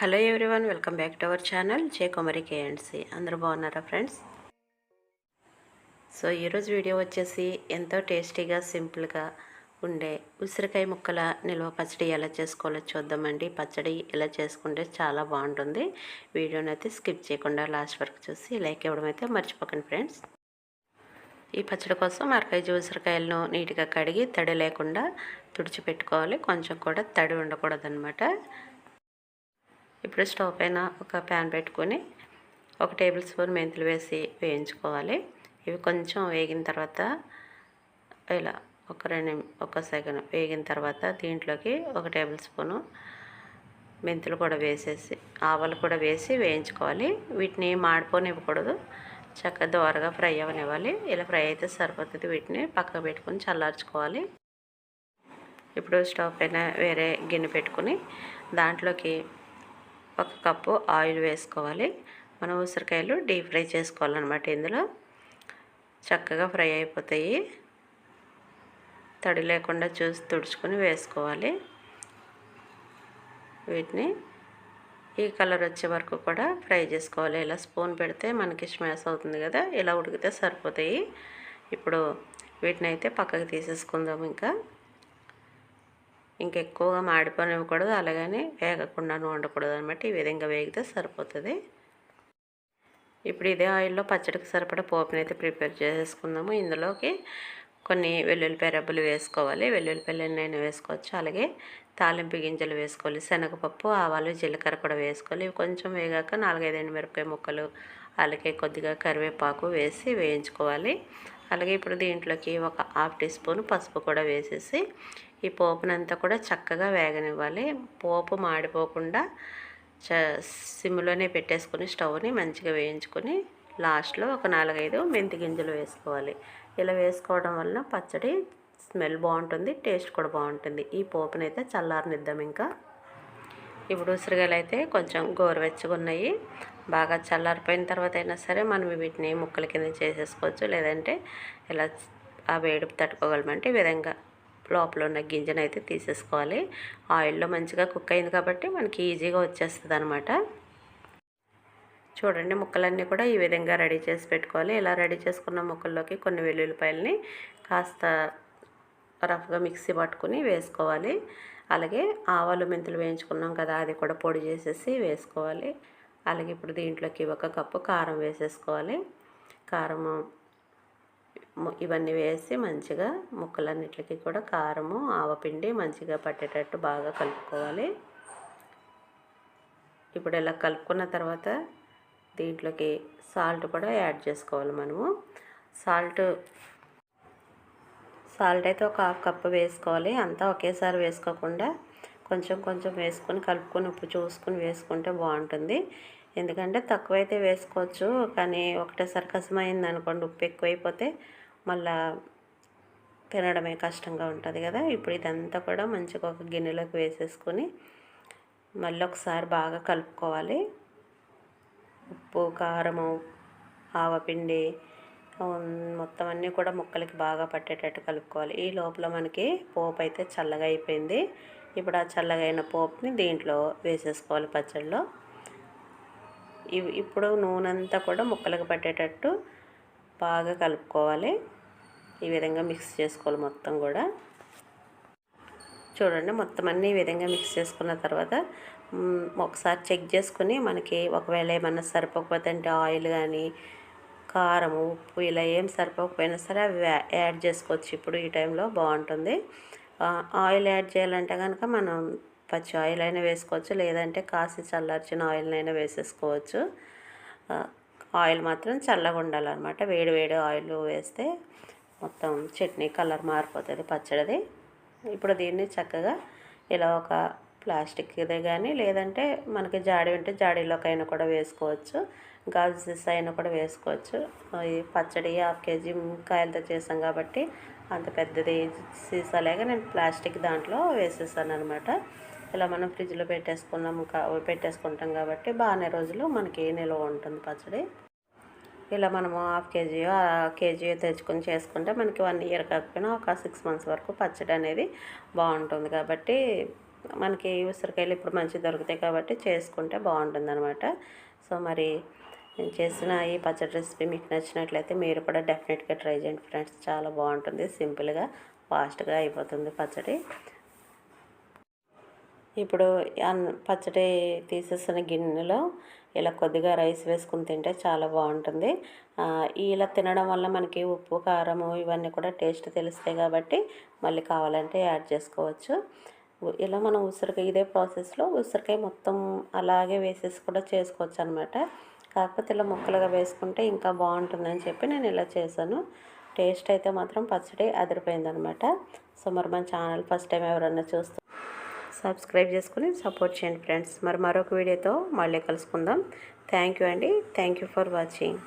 Hello everyone, welcome back to our channel జే కొమరి కేఎండ్సి. అందరూ బాగున్నారా ఫ్రెండ్స్? సో ఈరోజు వీడియో వచ్చేసి ఎంతో టేస్టీగా సింపుల్గా ఉండే ఉసిరికాయ ముక్కల నిల్వ పచ్చడి ఎలా చేసుకోవాలో చూద్దామండి. పచ్చడి ఎలా చేసుకుంటే చాలా బాగుంటుంది. వీడియోని అయితే స్కిప్ చేయకుండా లాస్ట్ వరకు చూసి లైక్ ఇవ్వడం అయితే మర్చిపోకండి ఫ్రెండ్స్. ఈ పచ్చడి కోసం అరకేజీ ఉసిరికాయలను నీట్గా కడిగి తడి లేకుండా తుడిచిపెట్టుకోవాలి. కొంచెం కూడా తడి ఉండకూడదన్నమాట. ఇప్పుడు స్టవ్ పైన ఒక ప్యాన్ పెట్టుకొని 1 టేబుల్ స్పూన్ మెంతులు వేసి వేయించుకోవాలి. ఇవి కొంచెం వేగిన తర్వాత ఇలా ఒక సెకండ్ వేగిన తర్వాత దీంట్లోకి 1 టేబుల్ స్పూను మెంతులు కూడా వేసేసి ఆవాలు కూడా వేసి వేయించుకోవాలి. వీటిని మాడిపోనివ్వకూడదు, చక్కగా దోరగా ఫ్రై అవ్వనివ్వాలి. ఇలా ఫ్రై అయితే సరిపోతుంది. వీటిని పక్కకు పెట్టుకొని చల్లార్చుకోవాలి. ఇప్పుడు స్టవ్ పైన వేరే గిన్నె పెట్టుకొని దాంట్లోకి 1 కప్పు ఆయిల్ వేసుకోవాలి. మనం ఉసిరికాయలు డీప్ ఫ్రై చేసుకోవాలన్నమాట. ఇందులో చక్కగా ఫ్రై అయిపోతాయి. తడి లేకుండా చూసి తుడుచుకొని వేసుకోవాలి. వీటిని ఈ కలర్ వచ్చే వరకు కూడా ఫ్రై చేసుకోవాలి. ఇలా స్పూన్ పెడితే మనకి స్మాష్ అవుతుంది కదా, ఇలా ఉడికితే సరిపోతాయి. ఇప్పుడు వీటిని అయితే పక్కకి తీసేసుకుందాం. ఇంకెక్కువగా మాడిపోనివ్వకూడదు, అలాగని వేగకుండాను వండకూడదు అనమాట. ఈ విధంగా వేగితే సరిపోతుంది. ఇప్పుడు ఇదే ఆయిల్లో పచ్చడికి సరిపడా పోపుని అయితే ప్రిపేర్ చేసేసుకుందాము. ఇందులోకి కొన్ని వెల్లుల్లిపాయ రబ్బలు వేసుకోవాలి. వెల్లుల్లిపాయలు ఎన్నైనా వేసుకోవచ్చు. అలాగే తాలింపు గింజలు వేసుకోవాలి. శనగపప్పు, ఆవాలు, జీలకర్ర కూడా వేసుకోవాలి. ఇవి కొంచెం వేగాక 4-5 ఎండుమిరపకాయ ముక్కలు, అలాగే కొద్దిగా కరివేపాకు వేసి వేయించుకోవాలి. అలాగే ఇప్పుడు దీంట్లోకి 1/2 టీ స్పూన్ పసుపు కూడా వేసేసి ఈ పోపునంతా కూడా చక్కగా వేగనివ్వాలి. పోపు మాడిపోకుండా సిమ్లోనే పెట్టేసుకొని స్టవ్ని మంచిగా వేయించుకొని లాస్ట్లో ఒక 4-5 మెంతి గింజలు వేసుకోవాలి. ఇలా వేసుకోవడం వలన పచ్చడి స్మెల్ బాగుంటుంది, టేస్ట్ కూడా బాగుంటుంది. ఈ పోపునైతే చల్లారనిద్దాం. ఇప్పుడు ఉసిరికాయలు అయితే కొంచెం గోరువెచ్చగా ఉన్నాయి. బాగా చల్లారిపోయిన తర్వాత అయినా సరే మనం వీటిని ముక్కల కింద చేసేసుకోవచ్చు. లేదంటే ఇలా ఆ వేడి తట్టుకోగలమంటే ఈ విధంగా లోపల ఉన్న గింజను అయితే తీసేసుకోవాలి. ఆయిల్లో మంచిగా కుక్ అయింది కాబట్టి మనకి ఈజీగా వచ్చేస్తుంది అనమాట. చూడండి, ముక్కలన్నీ కూడా ఈ విధంగా రెడీ చేసి పెట్టుకోవాలి. ఇలా రెడీ చేసుకున్న ముక్కల్లోకి కొన్ని వెల్లుల్లిపాయలని కాస్త రఫ్గా మిక్సీ పట్టుకుని వేసుకోవాలి. అలాగే ఆవాలు, మెంతులు వేయించుకున్నాం కదా, అది కూడా పొడి చేసేసి వేసుకోవాలి. అలాగే ఇప్పుడు దీంట్లోకి 1 కప్పు కారం వేసేసుకోవాలి. కారము ఇవన్నీ వేసి మంచిగా ముక్కలన్నిటికీ కూడా కారము, ఆవపిండి మంచిగా పట్టేటట్టు బాగా కలుపుకోవాలి. ఇప్పుడు ఇలా కలుపుకున్న తర్వాత దీంట్లోకి సాల్ట్ కూడా యాడ్ చేసుకోవాలి. మనము సాల్ట్ అయితే 1/2 కప్పు వేసుకోవాలి. అంతా ఒకేసారి వేసుకోకుండా కొంచెం కొంచెం వేసుకొని కలుపుకొని ఉప్పు చూసుకొని వేసుకుంటే బాగుంటుంది. ఎందుకంటే తక్కువైతే వేసుకోవచ్చు, కానీ ఒకటేసారి కసమైంది అనుకోండి, ఉప్పు ఎక్కువైపోతే మళ్ళా తినడమే కష్టంగా ఉంటుంది కదా. ఇప్పుడు ఇదంతా కూడా మంచిగా ఒక గిన్నెలోకి వేసేసుకొని మళ్ళీ ఒకసారి బాగా కలుపుకోవాలి. ఉప్పు, కారము, ఆవపిండి మొత్తం అన్నీ కూడా ముక్కలకి బాగా పట్టేటట్టు కలుపుకోవాలి. ఈ లోపల మనకి పోపు అయితే చల్లగా అయిపోయింది. ఇప్పుడు ఆ చల్లగా అయిన పోపుని దీంట్లో వేసేసుకోవాలి పచ్చడిలో. ఇప్పుడు నూనె అంతా కూడా ముక్కలకు పట్టేటట్టు బాగా కలుపుకోవాలి. ఈ విధంగా మిక్స్ చేసుకోవాలి మొత్తం కూడా. చూడండి, మొత్తం అన్నీ ఈ విధంగా మిక్స్ చేసుకున్న తర్వాత ఒకసారి చెక్ చేసుకుని మనకి ఒకవేళ ఏమన్నా సరిపోకపోతే అంటే ఆయిల్ కానీ కారం, ఉప్పు ఇలా ఏం సరిపోకపోయినా సరే అవి యాడ్ చేసుకోవచ్చు. ఇప్పుడు ఈ టైంలో బాగుంటుంది. ఆయిల్ యాడ్ చేయాలంటే కనుక మనం పచ్చి ఆయిల్ అయినా వేసుకోవచ్చు, లేదంటే కాసి చల్లార్చిన ఆయిల్నైనా వేసేసుకోవచ్చు. ఆయిల్ మాత్రం చల్లగా ఉండాలన్నమాట. వేడి వేడి ఆయిల్ వేస్తే మొత్తం చట్నీ కలర్ మారిపోతుంది పచ్చడిది. ఇప్పుడు దీన్ని చక్కగా ఇలా ఒక ప్లాస్టిక్దే కానీ లేదంటే మనకి జాడీ ఉంటే జాడీలోకైనా కూడా వేసుకోవచ్చు, గాజు సీసా అయినా కూడా వేసుకోవచ్చు. ఈ పచ్చడి 1/2 కేజీ కాయలతో చేసాం కాబట్టి అంత పెద్దది సీసా లేక నేను ప్లాస్టిక్ దాంట్లో వేసేసాను అనమాట. ఇలా మనం ఫ్రిడ్జ్లో పెట్టేసుకుంటాం కాబట్టి బాగానే రోజులు మనకి నిల్వ ఉంటుంది పచ్చడి. ఇలా మనము 1/2 కేజీ కేజీ తెచ్చుకొని చేసుకుంటే మనకి 1 ఇయర్ కాకపోయినా ఒక 6 మంత్స్ వరకు పచ్చడి అనేది బాగుంటుంది. కాబట్టి మనకి ఉసిరికాయలు ఇప్పుడు మంచిగా దొరుకుతాయి కాబట్టి చేసుకుంటే బాగుంటుందన్నమాట. సో మరి నేను చేసిన ఈ పచ్చడి రెసిపీ మీకు నచ్చినట్లయితే మీరు కూడా డెఫినెట్గా ట్రై చేయండి ఫ్రెండ్స్. చాలా బాగుంటుంది, సింపుల్గా ఫాస్ట్గా అయిపోతుంది పచ్చడి. ఇప్పుడు పచ్చడి తీసేసిన గిన్నెలో ఇలా కొద్దిగా రైస్ వేసుకుని తింటే చాలా బాగుంటుంది. ఇలా తినడం వల్ల మనకి ఉప్పు కారము ఇవన్నీ కూడా టేస్ట్ తెలుస్తాయి కాబట్టి మళ్ళీ కావాలంటే యాడ్ చేసుకోవచ్చు. ఇలా మనం ఉసిరికాయ ఇదే ప్రాసెస్లో ఉసిరికాయ మొత్తం అలాగే వేసేసి కూడా చేసుకోవచ్చు అనమాట. కాకపోతే ఇలా ముక్కలుగా వేసుకుంటే ఇంకా బాగుంటుందని చెప్పి నేను ఇలా చేశాను. టేస్ట్ అయితే మాత్రం పచ్చడి అదిరిపోయిందనమాట. సో మరి మన ఛానల్ ఫస్ట్ టైం ఎవరన్నా చూస్తే సబ్స్క్రైబ్ చేసుకుని సపోర్ట్ చేయండి ఫ్రెండ్స్. మరి మరొక వీడియోతో మళ్ళీ కలుసుకుందాం. థ్యాంక్ యూ అండి. Thank you for watching.